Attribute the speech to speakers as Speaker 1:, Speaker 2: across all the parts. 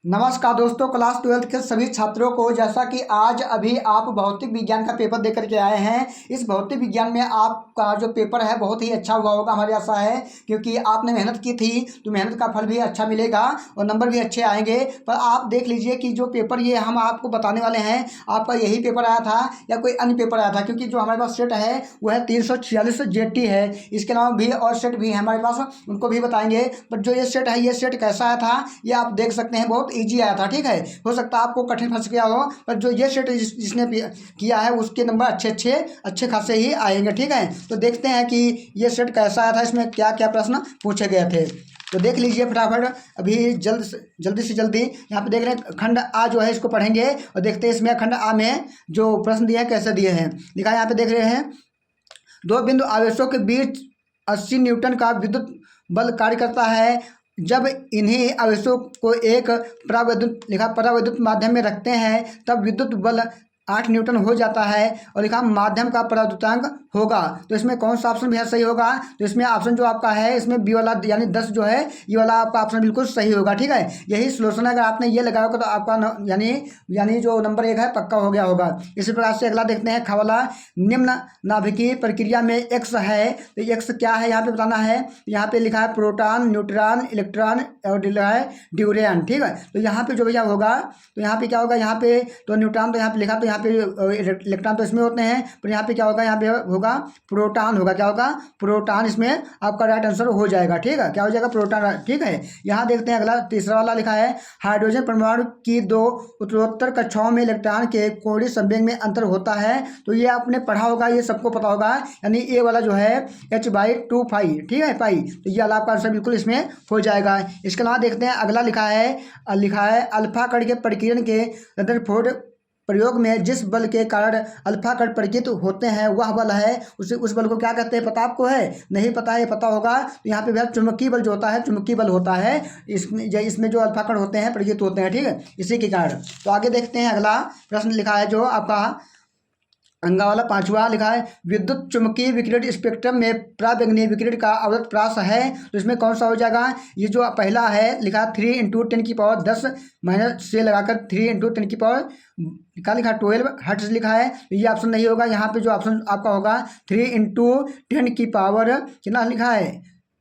Speaker 1: नमस्कार दोस्तों, class 12th के सभी छात्रों को। जैसा कि आज अभी आप भौतिक विज्ञान का पेपर देकर के आए हैं, इस भौतिक विज्ञान में आपका जो पेपर है बहुत ही अच्छा हुआ होगा, हमारी आशा है। क्योंकि आपने मेहनत की थी तो मेहनत का फल भी अच्छा मिलेगा और नंबर भी अच्छे आएंगे। पर आप देख लीजिए कि जो पेपर ये हम आपको बताने वाले हैं, आपका यही पेपर आया था या कोई अन्य पेपर आया था। क्योंकि जो हमारे पास सेट है वह है 346 JT है। इसके अलावा भी और सेट भी है हमारे पास, उनको भी बताएंगे। पर जो ये सेट है, ये सेट कैसा आया था ये आप देख सकते हैं, बहुत इजी आया था। ठीक है, हो सकता है आपको कठिन फंस गया हो, पर जो ये सेट जिसने किया है उसके नंबर अच्छे खासे ही आएंगे। ठीक है, तो देखते हैं कि ये सेट कैसा आया था, इसमें क्या क्या प्रश्न पूछे गए थे। तो देख लीजिए फटाफट, अभी जल्दी से जल्दी। यहाँ पे देख रहे हैं खंड आ जो है, इसको पढ़ेंगे और देखते हैं इसमें खंड आ में जो प्रश्न दिए हैं कैसे दिए हैं। लिखा है यहाँ पे देख रहे हैं, दो बिंदु आवेशों के बीच 80 न्यूटन का विद्युत बल कार्य करता है। जब इन्हीं आवेशों को एक परावैद्युत माध्यम में रखते हैं तब विद्युत बल 8 न्यूटन हो जाता है। और लिखा माध्यम का परावैद्युतांक होगा। तो इसमें कौन सा ऑप्शन भी है सही होगा? तो इसमें ऑप्शन जो आपका है, इसमें बी वाला यानी 10 जो है, ये वाला आपका ऑप्शन बिल्कुल सही होगा। ठीक है, यही सोल्यूशन है। अगर आपने ये लगाया होगा तो आपका यानी जो नंबर 1 है पक्का हो गया होगा। इसी प्रकार से अगला देखते हैं, ख वाला, निम्न नाभिकीय प्रक्रिया में एक्स है तो एक्स क्या है यहाँ पे बताना है। यहाँ पे लिखा है प्रोटॉन, न्यूट्रॉन, इलेक्ट्रॉन और लिखा है ड्यूरेन। ठीक है, तो यहाँ पे जो भैया होगा तो यहाँ पे क्या होगा, यहाँ पे तो न्यूट्रॉन तो यहाँ पे लिखा, तो यहाँ पे इलेक्ट्रॉन तो इसमें होते हैं, पर यहाँ पे क्या होगा, यहाँ पे होगा प्रोटॉन होगा। क्या होगा? प्रोटॉन। इसमें आपका राइट आंसर हो जाएगा। ठीक है, क्या हो जाएगा? प्रोटॉन। ठीक है, यहाँ देखते हैं अगला, तीसरा वाला लिखा है, हाइड्रोजन परमाणु की 2 उत्तरोत्तर कक्षाओं में इलेक्ट्रॉन के कोणीय संवेग में अंतर होता है। तो ये आपने पढ़ा होगा, ये सबको पता होगा। यानी ए वाला जो है h/2 पाई। ठीक है, पाई। तो ये वाला आपका आंसर बिल्कुल इसमें हो जाएगा। इसके अलावा देखते हैं अगला, लिखा है अल्फा कण के प्रकीर्णन के रदरफोर्ड प्रयोग में जिस बल के कारण अल्फा कण प्रकीर्णित होते हैं वह बल है, उस बल को क्या कहते हैं? पता आपको है? नहीं पता है? पता होगा। तो यहाँ पे भैया चुंबकीय बल जो होता है, चुंबकीय बल होता है इसमें जो अल्फा कण होते हैं प्रकीर्णित होते हैं। ठीक है, इसी के कारण। तो आगे देखते हैं अगला प्रश्न, लिखा है जो आपका अंगा वाला 5वां, लिखा है विद्युत चुम्बकीय विकिरण स्पेक्ट्रम में पराबैंगनी विकिरण का अवरत प्रास है। तो इसमें कौन सा हो जाएगा? ये जो पहला है लिखा 3 × 10⁻10 माइनस से लगाकर 3 × 10 क्या लिखा 12 हर्ट्ज लिखा है। तो ये ऑप्शन नहीं होगा। यहाँ पे जो ऑप्शन आपका होगा 3 × 10⁻, कितना लिखा है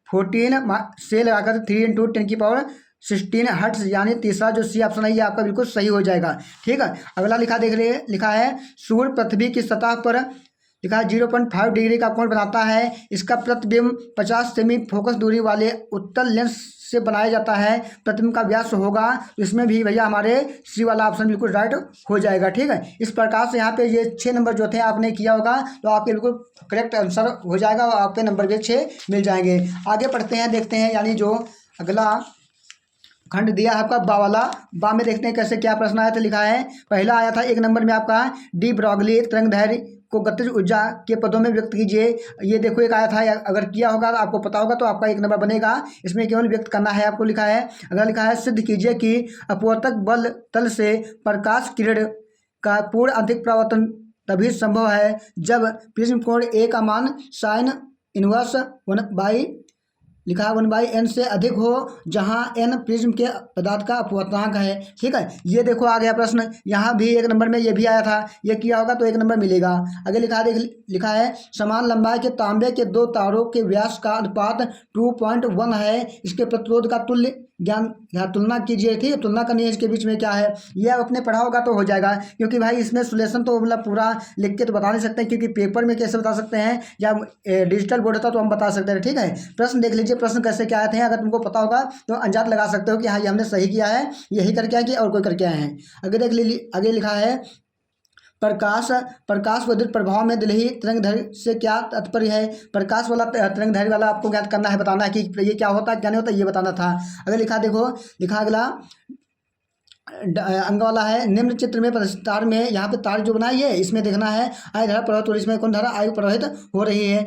Speaker 1: 14 से लगाकर 3 × 10⁻16 हर्ट्ज, यानी तीसरा जो सी ऑप्शन है ये आपका बिल्कुल सही हो जाएगा। ठीक है, अगला देख रहे हैं, लिखा है सूर्य पृथ्वी की सतह पर लिखा है 0.5 डिग्री का कोण बनाता है। इसका प्रतिबिंब 50 सेमी फोकस दूरी वाले उत्तल लेंस से बनाया जाता है। प्रतिबिंब का व्यास होगा। तो इसमें भी भैया हमारे सी वाला ऑप्शन बिल्कुल राइट हो जाएगा। ठीक है, इस प्रकार से यहाँ पे ये 6 नंबर जो थे आपने किया होगा तो आपके बिल्कुल करेक्ट आंसर हो जाएगा और आपके नंबर भी 6 मिल जाएंगे। आगे पढ़ते हैं, देखते हैं यानी जो अगला खंड दिया है आपका बा वाला। बा में देखते हैं कैसे क्या प्रश्न आया था। लिखा है पहला आया था 1 नंबर में आपका, डी ब्रॉगली तरंगदैर्घ्य को गतिज ऊर्जा के पदों में व्यक्त कीजिए। ये देखो एक आया था, अगर किया होगा तो आपको पता होगा तो आपका 1 नंबर बनेगा। इसमें केवल व्यक्त करना है आपको। लिखा है अगर लिखा है सिद्ध कीजिए कि अपवर्तक बल तल से प्रकाश किरण का पूर्ण अधिक परावर्तन तभी संभव है जब प्रिज्म कोण ए का मान साइन इनवर्स 1/, लिखा है 1/n से अधिक हो, जहां n प्रिज्म के पदार्थ का अपवर्तनांक है। ठीक है, ये देखो आ गया प्रश्न। यहाँ भी 1 नंबर में ये भी आया था, ये किया होगा तो 1 नंबर मिलेगा। आगे लिखा है समान लंबाई के तांबे के 2 तारों के व्यास का अनुपात 2.1 है। इसके प्रतिरोध का तुल्य ज्ञान यहाँ तुलना कीजिए। ठीक है, तुलना करनी है इसके बीच में क्या है, ये आप अपने पढ़ा होगा तो हो जाएगा। क्योंकि भाई इसमें सोल्यूशन तो मतलब पूरा लिख के तो बता नहीं सकते, क्योंकि पेपर में कैसे बता सकते हैं या डिजिटल बोर्ड होता तो हम बता सकते हैं। ठीक है, प्रश्न देख लीजिए, प्रश्न कैसे क्या आए थे। अगर तुमको पता होगा तो अंदाज लगा सकते हो कि हाँ ये हमने सही किया है, यही करके आए कि और कोई करके आए हैं। आगे लिखा है प्रकाश विद्युत प्रभाव में दिलही तरंगदैर्घ्य से क्या तात्पर्य है। प्रकाश वाला तरंगदैर्घ्य वाला आपको ज्ञात करना है, बताना है कि ये क्या होता है क्या नहीं होता, ये बताना था। अगर लिखा देखो, लिखा अगला अंग वाला है, निम्न चित्र में तार में यहाँ पे तार जो बनाई है इसमें देखना है आय धारा प्रवाहित, और इसमें कौन धारा आयु प्रवाहित हो रही है।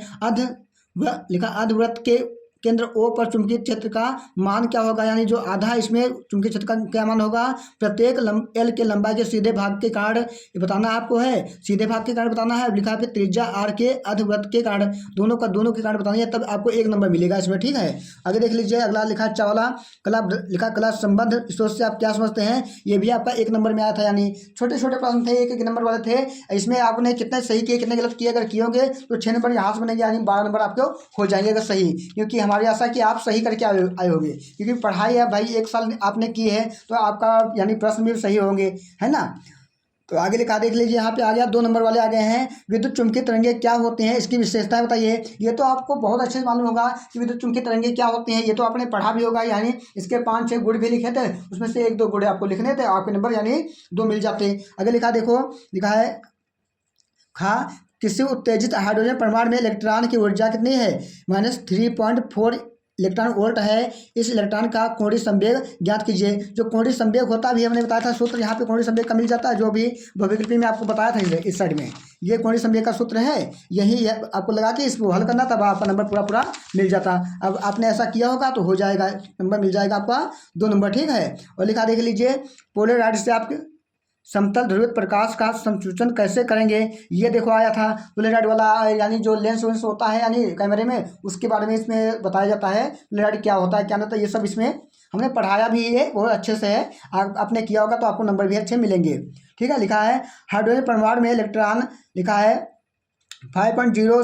Speaker 1: लिखा अर्धवृत्त के केंद्र O पर चुंबकीय क्षेत्र का मान क्या होगा, यानी जो आधा इसमें चुंबकीय क्षेत्र का क्या मान होगा। प्रत्येक L के लंबाई के सीधे भाग के कारण ये बताना आपको है, सीधे भाग के कारण बताना है। अब लिखा है फिर त्रिज्या R के अर्धवृत्त के कारण, दोनों के कारण बताना है, तब आपको 1 नंबर मिलेगा इसमें, ठीक है। आगे देख लीजिए, अगला लिखा है चावला कला, लिखा कला संबंध स्रोत से आप क्या समझते हैं। ये भी आपका 1 नंबर में आया था, यानी छोटे छोटे प्रश्न थे, 1 नंबर वाले थे। इसमें आपने कितने सही किए कितने गलत किए, अगर किए होंगे तो 6 नंबर यहाँ से बनेंगे, यानी 12 नंबर आपको हो जाएंगे अगर सही। क्योंकि हमारी आशा है कि आप सही करके आए होंगे, क्योंकि पढ़ाई है भाई 1 साल आपने की है, तो आपका यानी प्रश्न भी सही होंगे, है ना। तो आगे लिखा देख लीजिए, यहाँ पे आ गया 2 नंबर वाले आ गए हैं। विद्युत चुम्बकीय तरंगे क्या होती हैं, इसकी विशेषताएं बताइए। ये तो आपको बहुत अच्छे से मालूम होगा कि विद्युत चुम्बकीय तरंगे क्या होती हैं, ये तो आपने पढ़ा भी होगा। यानी इसके 5-6 गुण भी लिखे थे, उसमें से 1-2 गुण आपको लिखने थे, आपके नंबर यानी 2 मिल जाते। आगे लिखा देखो, लिखा है खा किसी उत्तेजित हाइड्रोजन परमाणु में इलेक्ट्रॉन की ऊर्जा कितनी है, -3.4 इलेक्ट्रॉन वोल्ट है। इस इलेक्ट्रॉन का कोणीय संवेग ज्ञात कीजिए। जो कोणीय संवेग होता भी हमने बताया था सूत्र, यहाँ पे कोणीय संवेग का मिल जाता है, जो भी भविकृति में आपको बताया था इस साइड में, ये कोणीय संवेग का सूत्र है। यही आपको लगा कि इसको हल करना, तब आपका नंबर पूरा पूरा मिल जाता। अब आपने ऐसा किया होगा तो हो जाएगा, नंबर मिल जाएगा आपका 2 नंबर, ठीक है। और लिखा देख लीजिए, पोलराइड से आप समतल ध्रुवित प्रकाश का संसूचन कैसे करेंगे। ये देखो आया था पोलराइड वाला, यानी जो लेंस वेंस होता है यानी कैमरे में, उसके बारे में इसमें बताया जाता है पोलराइड क्या होता है क्या नहीं होता है, ये सब इसमें हमने पढ़ाया भी है, बहुत अच्छे से है। आपने किया होगा तो आपको नंबर भी अच्छे मिलेंगे, ठीक है। लिखा है हाइड्रोजन परमाणु में इलेक्ट्रॉन, लिखा है 5.0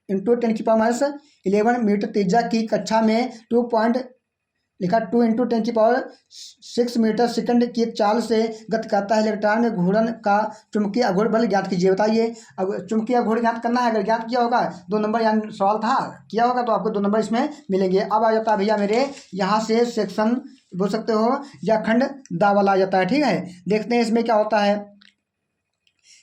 Speaker 1: × 10⁻11 मीटर त्रिज्या की कक्षा में 2 × 10⁻6 मीटर सेकंड की चाल से गति करता है इलेक्ट्रॉन में घूर्णन का चुंबकीय आघूर्ण बल ज्ञात कीजिए। बताइए, अब चुंबकीय आघूर्ण ज्ञात करना है, अगर ज्ञात किया होगा 2 नंबर, यानी सवाल था किया होगा तो आपको 2 नंबर इसमें मिलेंगे। अब आ जाता है भैया मेरे यहाँ से सेक्शन बोल सकते हो या खंड दावल आ जाता है, ठीक है। देखते हैं इसमें क्या होता है,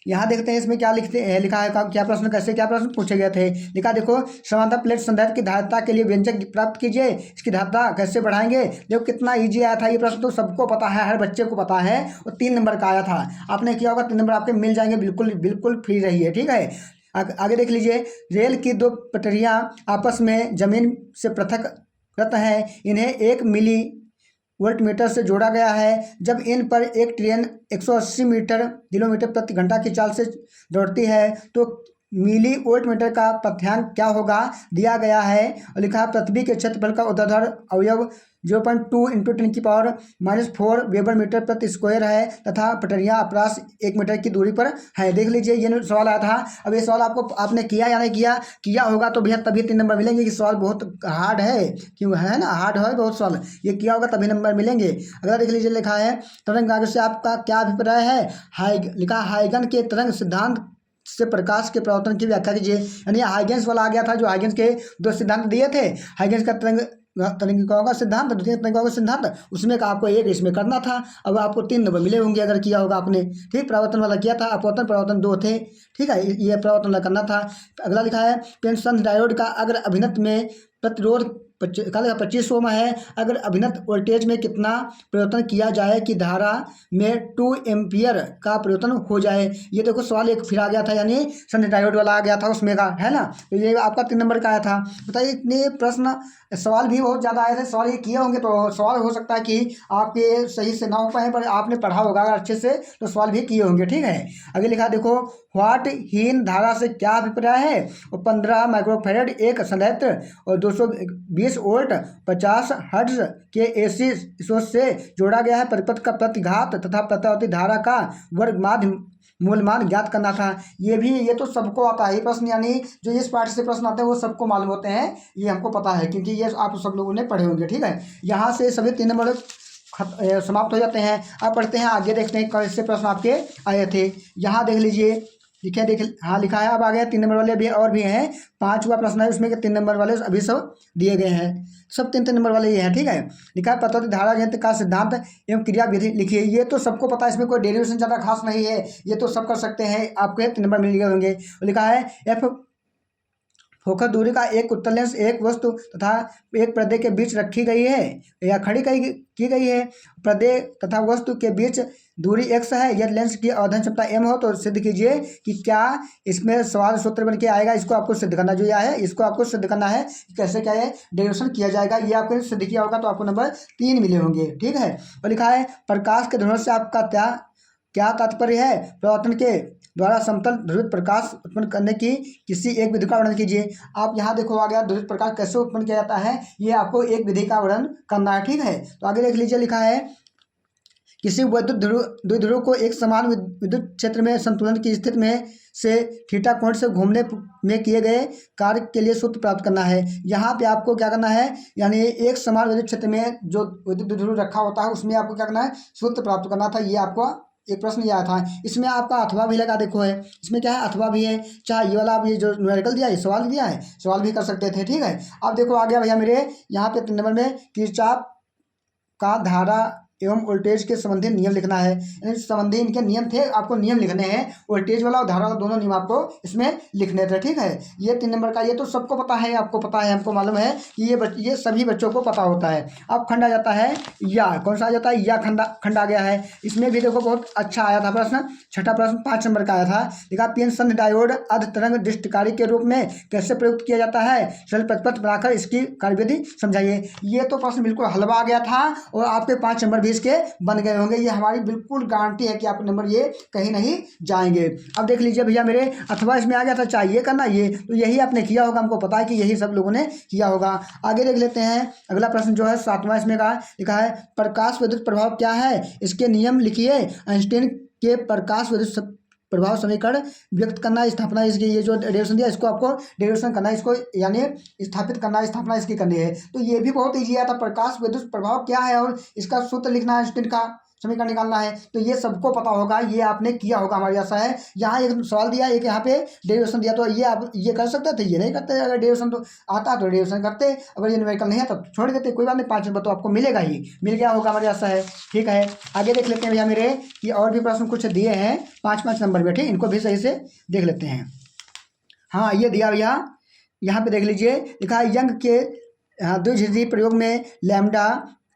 Speaker 1: यहाँ देखते हैं इसमें क्या लिखते हैं, लिखा है क्या प्रश्न, कैसे क्या प्रश्न पूछे गए थे। लिखा देखो, समांतर प्लेट संधारित्र की धारिता के लिए व्यंजक प्राप्त कीजिए, इसकी धारिता कैसे बढ़ाएंगे। देखो कितना इजी आया था, ये प्रश्न तो सबको पता है, हर बच्चे को पता है, और 3 नंबर का आया था। आपने किया होगा 3 नंबर आपके मिल जाएंगे, बिल्कुल बिल्कुल फ्री रहिए, ठीक है। आगे देख लीजिए, रेल की 2 पटरियाँ आपस में जमीन से पृथक हैं, इन्हें 1 मिली वोल्टमीटर से जोड़ा गया है। जब इन पर एक ट्रेन 180 किलोमीटर प्रति घंटा की चाल से दौड़ती है तो मिली वोल्टमीटर का पथ्यांक क्या होगा, दिया गया है। और लिखा है पृथ्वी के क्षेत्रफल का ऊर्ध्वाधर अवयव 0.2 × 10⁻⁴ वेबर मीटर प्रति स्क्वायर है तथा पटरियाँ अपरास 1 मीटर की दूरी पर है। देख लीजिए, ये सवाल आया था। अब ये सवाल आपने किया या नहीं किया होगा तो भैया तभी 3 नंबर मिलेंगे, कि सवाल बहुत हार्ड है, क्यों है ना, हार्ड है बहुत सवाल, ये किया होगा तभी नंबर मिलेंगे। अगला देख लीजिए, लिखा है तरंग आगे से आपका क्या अभिप्राय है। लिखा हाइगन के तरंग सिद्धांत से प्रकाश के प्रवर्तन की व्याख्या कीजिए। यानी हाइगेंस वाला आ गया था, जो हाइगेंस के 2 सिद्धांत दिए थे, हाइगेंस का तरंगिकाओं का सिद्धांत, द्वितीय तरंगिकाओं का सिद्धांत, उसमें का आपको 1 इसमें करना था। अब आपको 3 नंबर मिले होंगे अगर किया होगा आपने, ठीक। प्रवर्तन वाला किया था, अपवर्तन प्रवर्तन 2 थे, ठीक है, ये प्रवर्तन वाला करना था। अगला लिखा है पेन्सन डायोड का अगर अभिनत में प्रतिरोध 25 ओम है, अगर अभिनत वोल्टेज में कितना परिवर्तन किया जाए कि धारा में 2 एम्पियर का परिवर्तन हो जाए। ये देखो सवाल एक फिर आ गया था, यानी सन डायोड वाला आ गया था उसमें का, है ना। तो ये आपका 3 नंबर का आया था। बताइए, इतने प्रश्न सवाल भी बहुत ज़्यादा आए थे, सवाल ये किए होंगे तो सवाल हो सकता है कि आपके सही से ना हो पाए, पर आपने पढ़ा होगा अच्छे से तो सवाल भी किए होंगे, ठीक है। आगे लिखा देखो, व्हाट हीन धारा से क्या अभिप्राय है। और 15 माइक्रोफेरेड एक संधारित्र और 220 वोल्ट 50 हर्ट्ज के AC स्रोत से जोड़ा गया है। परिपथ का प्रतिघात तथा प्रत्यावर्ती धारा का वर्ग माध्य मूलमान ज्ञात करना था। ये तो सबको आता है ये प्रश्न, यानी जो इस पार्ट से प्रश्न आते हैं वो सबको मालूम होते हैं, ये हमको पता है क्योंकि ये आप सब लोगों ने पढ़े होंगे, ठीक है। यहाँ से सभी 3 नंबर समाप्त हो जाते हैं। अब पढ़ते हैं आगे, देखते हैं कौन से प्रश्न आपके आए थे। यहाँ देख लीजिए, हाँ लिखा है। अब आ गया 3 नंबर वाले भी और भी हैं, 5वां प्रश्न है उसमें के 3 नंबर वाले अभी सब दिए गए हैं, सब 3 नंबर वाले ये हैं, ठीक है। लिखा है प्रत्यावर्ती धारा घनत्व का सिद्धांत एवं क्रिया विधि लिखिए। ये तो सबको पता है, इसमें कोई डेरिवेशन ज़्यादा खास नहीं है, ये तो सब कर सकते हैं, आपको 3 नंबर मिल गए होंगे। लिखा है फोकस दूरी का एक उत्तल लेंस एक वस्तु तथा एक पर्दे के बीच रखी गई है या खड़ी की गई है। पर्दे तथा वस्तु के बीच दूरी x है। यदि लेंस की अवधन क्षमता m हो तो सिद्ध कीजिए कि क्या इसमें सवाल सूत्र बन के आएगा। इसको आपको सिद्ध करना जो यह है, इसको आपको सिद्ध करना है कैसे क्या है डेरिवेशन किया जाएगा। ये आपको सिद्ध किया होगा तो आपको नंबर 3 मिले होंगे। ठीक है। और लिखा है प्रकाश के ध्रुवण से आपका क्या तात्पर्य है। परावर्तन के द्वारा समतल ध्रुवित प्रकाश उत्पन्न करने की किसी एक विधि का वर्णन कीजिए। आप यहाँ देखो आ गया ध्रुवित प्रकाश कैसे उत्पन्न किया जाता है, ये आपको एक विधि का वर्णन करना है। ठीक है। तो आगे देख लीजिए, लिखा है किसी विद्युत द्विध्रुव को एक समान विद्युत क्षेत्र में संतुलन की स्थिति में से थीटा कोण से घूमने में किए गए कार्य के लिए सूत्र प्राप्त करना है। यहाँ पे आपको क्या करना है, यानी एक समान विद्युत क्षेत्र में जो विद्युत द्विध्रुव रखा होता है उसमें आपको क्या करना है, सूत्र प्राप्त करना था। ये आपको एक प्रश्न ये आया था। इसमें आपका अथवा भी लगा, देखो है इसमें क्या है अथवा भी है। चाहे ये वाला आप ये जो न्यूमेरिकल दिया है सवाल दिया है, सवाल भी कर सकते थे। ठीक है। अब देखो आ गया भैया मेरे यहाँ पे 3 नंबर में किरचॉफ का धारा एवं वोल्टेज के संबंधी नियम लिखना है। यानी संबंधी इनके नियम थे, आपको नियम लिखने हैं। वोल्टेज वाला और धारा वाला दोनों नियम आपको इसमें लिखने थे। ठीक है। ये 3 नंबर का, ये तो सबको पता है, आपको पता है, हमको मालूम है कि ये सभी बच्चों को पता होता है। अब खंड आ जाता है या, कौन सा आ जाता है या खंड आ गया है। इसमें भी देखो बहुत अच्छा आया था प्रश्न, छठा प्रश्न 5 नंबर का आया था। देखा पीएन संघ डायोड अर्ध तरंग दृष्टिकारी के रूप में कैसे प्रयुक्त किया जाता है, सरल प्रतिपथ बनाकर इसकी कार्यविधि समझाइए। ये तो प्रश्न बिल्कुल हलवा आ गया था और आपके 5 नंबर भी इसके बन गए होंगे। ये हमारी बिल्कुल गारंटी है कि आपके नंबर ये कहीं नहीं जाएंगे। अब देख लीजिए भैया मेरे, अथवा इसमें आ गया था चाहिए करना, ये तो यही आपने किया होगा, हमको पता है कि यही सब लोगों ने किया होगा। आगे देख लेते हैं अगला प्रश्न जो है 7वां, इसमें का लिखा है प्रकाश विद्युत प्रभाव क्या है, इसके नियम लिखिए। आइंस्टीन के प्रकाश विद्युत प्रभाव समीकरण व्यक्त करना, स्थापना इसकी, ये जो डेरिवेशन दिया इसको आपको डेरिवेशन करना, इसको यानी स्थापित करना, स्थापना इसकी करनी है। तो ये भी बहुत ईजी आता, प्रकाश विद्युत प्रभाव क्या है और इसका सूत्र लिखना है, आइंस्टीन का समीकरण निकालना है। तो ये सबको पता होगा, ये आपने किया होगा, हमारी आशा है। यहाँ एक सवाल दिया, एक यहाँ पे डेरिवेशन दिया, तो ये आप ये कर सकते थे, ये नहीं करते। अगर डेरिवेशन तो आता तो डेरिवेशन करते, अगर ये न्यूमेरिकल नहीं है तो छोड़ देते, कोई बात नहीं। 5 नंबर तो आपको मिलेगा ही, मिल गया होगा, हमारी आशा है। ठीक है। आगे देख लेते हैं भैया मेरे कि और भी प्रश्न कुछ दिए हैं 5-5 नंबर में। ठीक, इनको भी सही से देख लेते हैं। हाँ, ये दिया भैया, यहाँ पे देख लीजिए, लिखा है यंग के द्विध्रुवीय प्रयोग में लैम्डा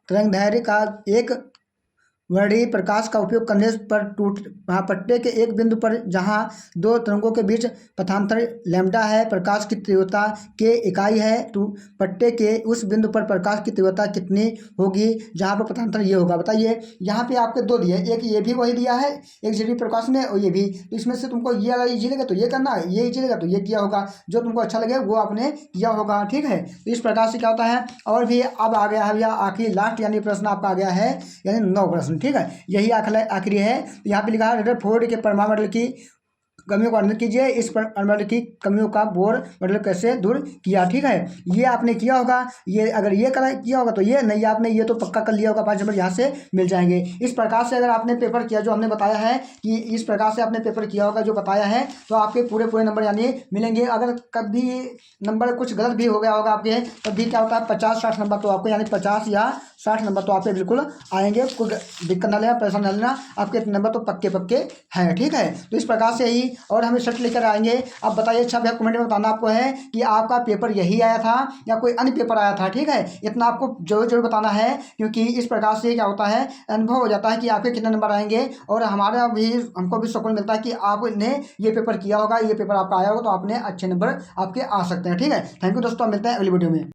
Speaker 1: तरंगदैर्घ्य का एक वर्णीय प्रकाश का उपयोग करने पर पट्टे के एक बिंदु पर जहां 2 तरंगों के बीच पथांतर लैम्डा है, प्रकाश की तीव्रता के इकाई है, तो पट्टे के उस बिंदु पर प्रकाश की तीव्रता कितनी होगी जहां पर पथांतर ये होगा। बताइए, यहाँ पे आपके 2 दिए, एक ये भी वही दिया है एक झिल्ली प्रकाश में और ये भी। तो इसमें से तुमको ये वाला इजी लगे तो ये करना, ये इजी लगा तो ये किया होगा, जो तुमको अच्छा लगे वो आपने किया होगा। ठीक है। तो इस प्रकार से क्या होता है। और भी अब आ गया है भैया आखिरी लास्ट यानी प्रश्न आपका आ गया है, यानी 9 प्रश्न। ठीक है, यही आखिरी है। तो यहाँ पे लिखा है रदरफोर्ड के परमाणु मॉडल की कमियों का वर्णन कीजिए, इस परमाणु की कमियों का बोर मॉडल कैसे दूर किया। ठीक है, ये आपने किया होगा, ये अगर ये किया होगा तो ये नहीं, आपने ये तो पक्का कर लिया होगा, 5 नंबर यहाँ से मिल जाएंगे। इस प्रकार से अगर आपने पेपर किया जो हमने बताया है कि इस प्रकार से आपने पेपर किया होगा जो बताया है, तो आपके पूरे नंबर यानी मिलेंगे। अगर कभी नंबर कुछ गलत भी हो गया होगा आपके, तब भी क्या होता है 50-60 नंबर तो आपको, यानी 50 या 60 नंबर तो आपके बिल्कुल आएंगे। कोई दिक्कत ना लेना, परेशान ना लेना, आपके नंबर तो पक्के हैं। ठीक है। तो इस प्रकार से ही और हम शर्ट लेकर आएंगे। अब बताइए अच्छा भैया, कमेंट में बताना आपको है कि आपका पेपर यही आया था या कोई अन्य पेपर आया था। ठीक है, इतना आपको जरूर बताना है, क्योंकि इस प्रकार से क्या होता है अनुभव हो जाता है कि आपके कितने नंबर आएंगे और हमको भी सुकून मिलता है कि आपने ये पेपर किया होगा, ये पेपर आपका आया होगा तो आपने अच्छे नंबर आपके आ सकते हैं। ठीक है। थैंक यू दोस्तों, मिलते हैं अगली वीडियो में।